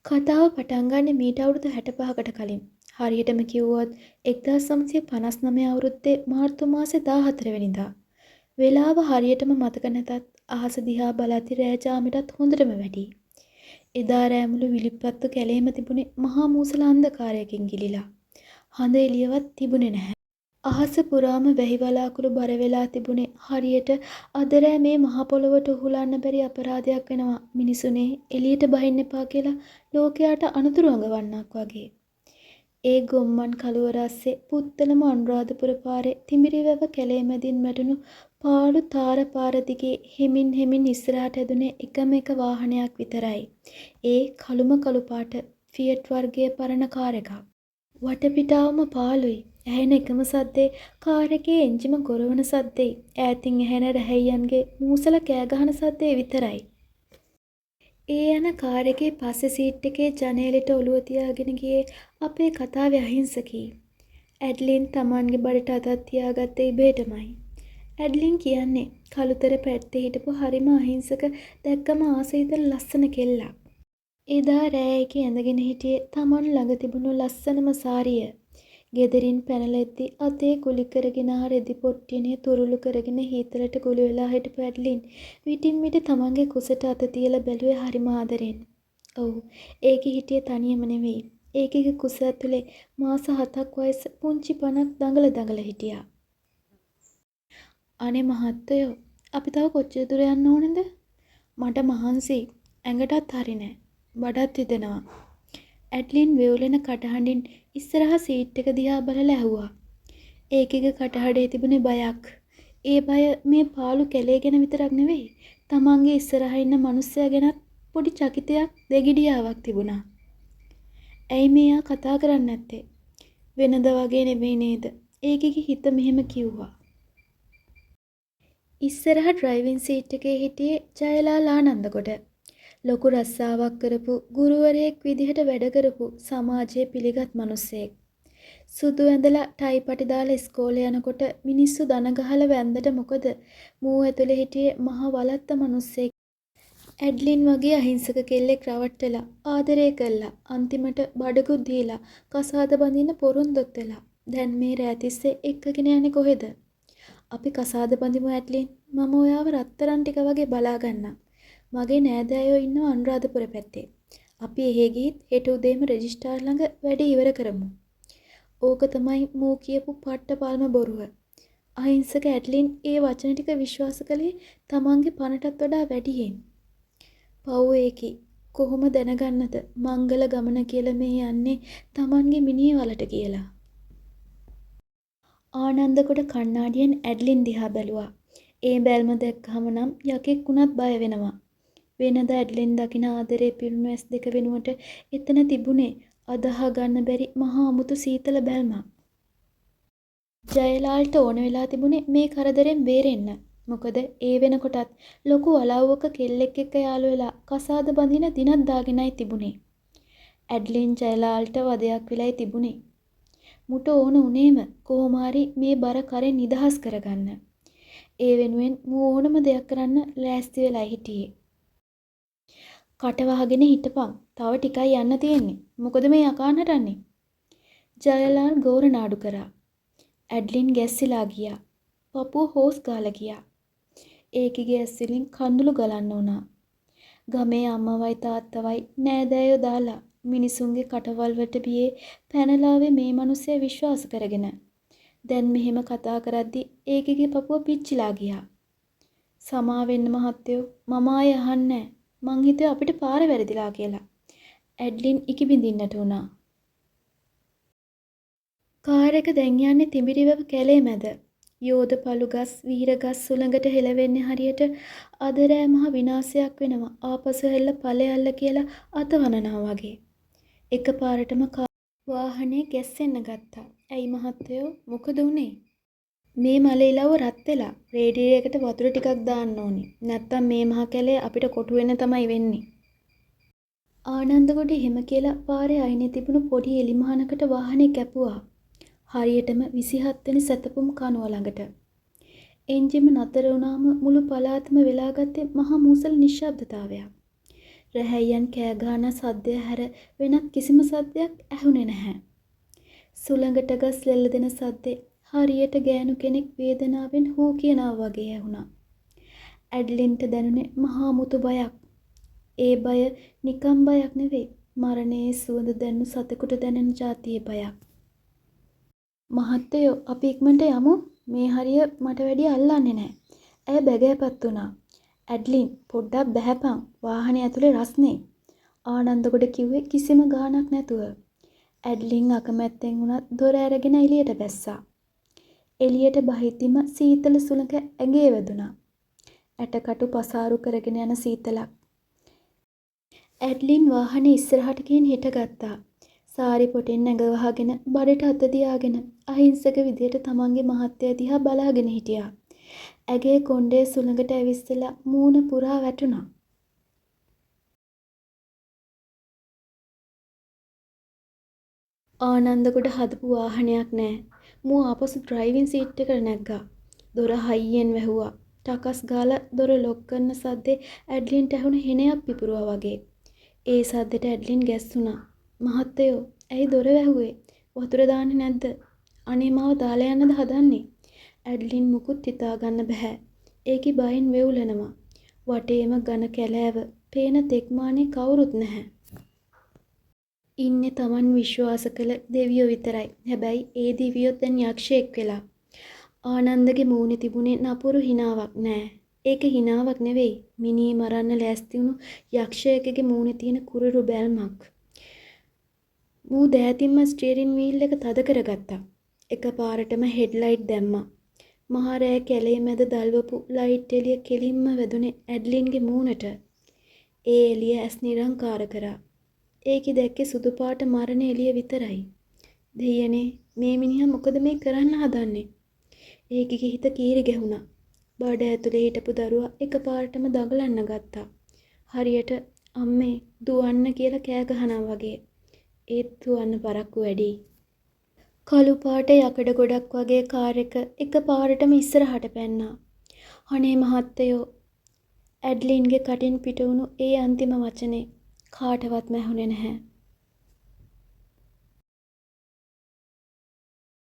කතාව පටන් ගන්නේ මීට අවුරුදු 65කට කලින්. හරියටම කිව්වොත් 1959 අවුරුද්දේ මාර්තු මාසේ 14 වෙනිදා. වෙලාව හරියටම මතක නැතත් අහස දිහා බලද්දි රෑ ජාමෙටත් හොඳටම වැඩි. එදා රෑමුළු විලිප්පත්තු කැලේම තිබුණේ මහා මූසල අන්ධකාරයකින් ගිලිලා. හඳ එළියවත් තිබුණේ නැහැ. අහස පුරාම වැහි වලාකුළු බර වෙලා තිබුණේ හරියට අද රෑ මේ මහ පොළොවට උහුලන්න බැරි අපරාධයක් වෙනවා මිනිසුනේ එළියට බහින්න එපා කියලා ලෝකයට අනුතුරු අඟවන්නක් වගේ. ඒ ගොම්මන් කළුවර අස්සේ පුත්තලම අනුරාධපුර පාරේ තිමිරිවැව කැලේ මැදින් වැටුණු පාළු තාර පාර දිගේ හෙමින් ඉස්සරහට ඇදුනේ එකම එක වාහනයක් විතරයි. ඒ කළුම කළු පාට ෆියට් වර්ගයේ පරණ කාර් එකක්. වටපිටාවම පාළුයි. ඇහෙන එකම සද්දේ කාර් එකේ එන්ජිම ගොරවන සද්දේ ඈතින් ඇහෙන රැහැයියන්ගේ මූසල කෑ ගහන සද්දේ විතරයි. ඒ යන කාර් එකේ පස්සේ සීට් එකේ ජනේලෙට ඔළුව තියාගෙන ගියේ අපේ කතාවේ අහිංසකී. ඇඩ්ලින් Tamanගේ බඩට අතක් තියාගත්තේ ඉබේටමයි. ඇඩ්ලින් කියන්නේ කළුතර පැත්තේ හිටපු හරිම අහිංසක දැක්කම ආසයිතල ලස්සන කෙල්ලක්. එදා රෑ එකේ ඇඳගෙන හිටියේ Taman ළඟ තිබුණු ලස්සනම සාරිය. ගෙදරින් පැනලෙද්දි අතේ කුලි කරගෙන රෙදි පොට්ටියනේ තුරුළු කරගෙන හීතලට කුළු වෙලා හිටපු ඇඩ්ලින් විටින් විට තමන්ගේ කුසට අත තියලා බැලුවේ හරිම ආදරෙන්. ඔව් ඒකේ හිටියේ තනියම නෙවෙයි. ඒකේ කුස ඇතුලේ මාස 7ක් වයස පුංචි පණක් දඟල හිටියා. අනේ මහත්තයෝ අපි තව කොච්චර දුර යන්න ඕනද? මට මහන්සි ඇඟටත් හරි නෑ. බඩත් රිදෙනවා. ඇඩ්ලින් වෙවුලෙන කටහඬින් ඉස්සරහා සීට් එක දිහා බලලා ඇහුවා. ඒකෙගේ කටහඬේ තිබුණේ බයක්. ඒ බය මේ පාළු කැලේ ගැන විතරක් නෙවෙයි. තමන්ගේ ඉස්සරහා ඉන්න මිනිස්සයා ගැනත් පොඩි චකිතයක් දෙගිඩියාවක් තිබුණා. ඇයි මෙයා කතා කරන්නේ නැත්තේ? වෙනද වගේ නෙවෙයි නේද? ඒකෙගේ හිත මෙහෙම කිව්වා. ඉස්සරහා ඩ්‍රයිවිං සීට් එකේ හිටියේ ජයලාල් ආනන්දගොඩ. ලොකු රස්සාවක් කරපු ගුරුවරයෙක් විදිහට වැඩ කරපු සමාජයේ පිළිගත් මිනිසෙක්. සුදු ඇඳලා ටයි පටි දාලා ඉස්කෝලේ යනකොට මිනිස්සු දන ගහලා වැන්දට මොකද මූ ඇතුලේ හිටියේ මහ වලත්ත මිනිස්සෙක්. ඇඩ්ලින් වගේ අහිංසක කෙල්ලෙක් රවට්ටලා ආදරය කළා. අන්තිමට බඩකුත් දීලා කසාද බඳින්න පොරොන්දුත් වෙලා. දැන් මේ රැතිස්සේ එක්කගෙන යන්නේ කොහෙද? අපි කසාද බඳිමු ඇඩ්ලින්. මම ඔයාව රත්තරන් ටික වගේ බලා ගන්නම්. මගේ නෑදෑයෝ ඉන්නවා අනුරාධපුර පැත්තේ. අපි එහෙ ගිහින් හෙට උදේම රෙජිස්ට්‍රාර් ළඟ වැඩ ඉවර කරමු. ඕක තමයි මූ කියපු පට්ටපල්ම බොරුව. අහිංසක ඇඩ්ලින් ඒ වචන ටික විශ්වාස කළේ තමන්ගේ පණටත් වඩා වැඩියෙන්. පව් ඒකි. කොහොම දැනගන්නද මංගල ගමන කියලා මේ යන්නේ තමන්ගේ මිනිහ වලට කියලා. ආනන්දකොට කණ්ණාඩියෙන් ඇඩ්ලින් දිහා බැලුවා. ඒ බැල්ම දැක්කහම නම් යකෙක් වුණත් බය වෙනවා. වෙනද ඇඩ්ලින් දකින ආදරේ පිරුණු ඇස් දෙක වෙනුවට එතන තිබුණේ අදහා ගන්න බැරි මහා අමුතු සීතල බැල්මක්. ජයලාල්ට ඕන වෙලා තිබුණේ මේ කරදරෙන් බේරෙන්න. මොකද ඒ වෙනකොටත් ලොකු වලව්වක කෙල්ලෙක් එක්ක යාළු වෙලා කසාද බඳින දිනක් දාගෙනයි තිබුණේ. ඇඩ්ලින් ජයලාල්ට වදයක් වෙලයි තිබුණේ. මුට ඕන උනේම කොහොම හරි මේ බර කරෙන් නිදහස් කරගන්න. ඒ වෙනුවෙන් මූ ඕනම දෙයක් කරන්න ලෑස්ති වෙලා හිටියේ. කට වහගෙන හිටපන්. තව ටිකයි යන්න තියෙන්නේ. මොකද මේ යකා නටන්නේ? ජයලාල් ගෝරනාඩු කරා. ඇඩ්ලින් ගැස්සිලා ගියා. පපුව හොස් ගාලා ගියා. ඒකගේ ඇස් වලින් කඳුළු ගලන්න උනා. ගමේ අම්මවයි තාත්තවයි නෑදෑයෝ දාලා මිනිසුන්ගේ කටවල් වලට බියේ පැනලාවේ මේ මිනිස්සයා විශ්වාස කරගෙන. දැන් මෙහෙම කතා කරද්දි ඒකගේ පපුව පිච්චිලා ගියා. සමා වෙන්න මහත්තයෝ මම ආයෙ අහන්නේ නෑ. මං හිතුවේ අපිට පාර වැරදිලා කියලා. ඇඩ්ලින් ඉකිබිඳින්නට උනා. කාර් එක දැන් යන්නේ තිඹිරිවැව කැලේ මැද. යෝධ පළු ගස්, වීර ගස් සුළඟට හෙලවෙන්නේ හරියට අද රෑ මහ විනාශයක් වෙනවා. ආපසු හැල්ල ඵලයල්ල කියලා අතවනනවා වගේ. එකපාරටම වාහනේ ගැස්සෙන්න ගත්තා. ඇයි මහත්තයෝ මොකද උනේ? මේ මලේ ඉලව්ව රත් වෙලා රේඩියේකට වතුර ටිකක් දාන්න ඕනේ. නැත්තම් මේ මහ කැලේ අපිට කොටු වෙන්න තමයි වෙන්නේ. ආනන්දගොඩ එහෙම කියලා පාරේ අයිනේ තිබුණු පොඩි එලිමහනකට වාහනේ කැපුවා. හරියටම 27 වෙනි සැතපුම් කනුව ළඟට. එන්ජිම නතර වුණාම මුළු පළාතම වෙලා ගත්තේ මහා මූසල නිශ්ශබ්දතාවයක්. රැහැයන් කෑගහන සද්දය හැර වෙනත් කිසිම සද්දයක් ඇහුනේ නැහැ. සුළඟට ගස් ලෙල්ල දෙන සද්දේ හරියට ගෑනු කෙනෙක් වේදනාවෙන් හූ කියනවා වගේ ඇහුණා. ඇඩ්ලින්ට දැනුනේ මහා මුතු බයක්. ඒ බය නිකම් බයක් නෙවෙයි. මරණයේ සුවඳ දැනුණු සතෙකුට දැනෙන જાතියේ බයක්. මහත්තයෝ අපි ඉක්මනට යමු. මේ හරිය මට වැඩිය අල්ලන්නේ නැහැ. ඇය බැගෑපත් වුණා. ඇඩ්ලින් පොඩ්ඩක් බැහැපන්. වාහනේ ඇතුලේ රස්නේ. ආනන්දගොඩ කිව්වේ කිසිම ගාණක් නැතුව. ඇඩ්ලින් අකමැත්තෙන් වුණත් දොර ඇරගෙන එළියට බැස්සා. එළියට බහිද්දිම සීතල සුළඟ ඇඟේ වැදුනා. ඇටකටු පසාරු කරගෙන යන සීතලක්. ඇඩ්ලින් වාහනේ ඉස්සරහට ගිහින් හිටගත්තා. සාරි පොටෙන් ඇඟ වහගෙන බඩට අත තියාගෙන අහිංසක විදියට තමන්ගේ මහත්තයා දිහා බලාගෙන හිටියා. ඇගේ කොණ්ඩේ සුළඟට ඇවිස්සලා මූණ පුරා වැටුණා. ආනන්දගොඩ හදපු වාහනයක් නෑ. මූ ආපසු ඩ්‍රයිවිං සීට් එකට නැග්ගා. දොර හයියෙන් වැහුවා. ටකස් ගාලා දොර ලොක් කරන සද්දේ ඇඩ්ලින්ට ඇහුණ හෙනයක් පිපුරුවා වගේ. ඒ සද්දෙට ඇඩ්ලින් ගැස්සුණා. මහත්තයෝ ඇයි දොර වැහුවේ? වතුර දාන්නේ නැද්ද? අනේ මාව දාලා යන්නද හදන්නේ? ඇඩ්ලින් මුකුත් හිතා ගන්න බෑ. ඒකි බයෙන් වෙවුලනවා. වටේම ඝන කැලෑව. පේන තෙක්මානේ කවුරුත් නැහැ. ඉන්නේ Taman විශ්වාස කළ දෙවියෝ විතරයි. හැබැයි ඒ දෙවියෝ දැන් යක්ෂයෙක් වෙලා. ආනන්දගේ මූණේ තිබුණේ නපුරු හිනාවක් නෑ. ඒක හිනාවක් නෙවෙයි. මිනී මරන්න ලෑස්ති වුණු යක්ෂයෙකුගේ මූණේ තියෙන කුරුරු බැල්මක්. මූ දෑතින්ම ස්ටියරින් වීල් එක තද කරගත්තා. එකපාරටම හෙඩ්ලයිට් දැම්මා. මහා රෑ කැලේ මැද දල්වපු ලයිට් එළිය කෙලින්ම වැදුනේ ඇඩ්ලින්ගේ මූණට. ඒ එළිය ඇස් නිරංකාර කරා. ඒකි දැක්කේ සුදු පාට මරණ එළිය විතරයි. දෙයනේ මේ මිනිහා මොකද මේ කරන්න හදන්නේ? ඒකිගේ හිත කීරි ගැහුණා. බඩ ඇතුලේ හිටපු දරුවා එකපාරටම දඟලන්න ගත්තා. හරියට අම්මේ දුවන්න කියලා කෑ ගහනවා වගේ. ඒත් දුවන්න පරක්කු වැඩි. කළු පාට යකඩ ගොඩක් වගේ කාර් එක එකපාරටම ඉස්සරහට පැන්නා. අනේ මහත්තයෝ ඇඩ්ලින්ගේ කටින් පිට වුණු ඒ අන්තිම වචනේ කාටවත් ඇහුනේ නැහැ.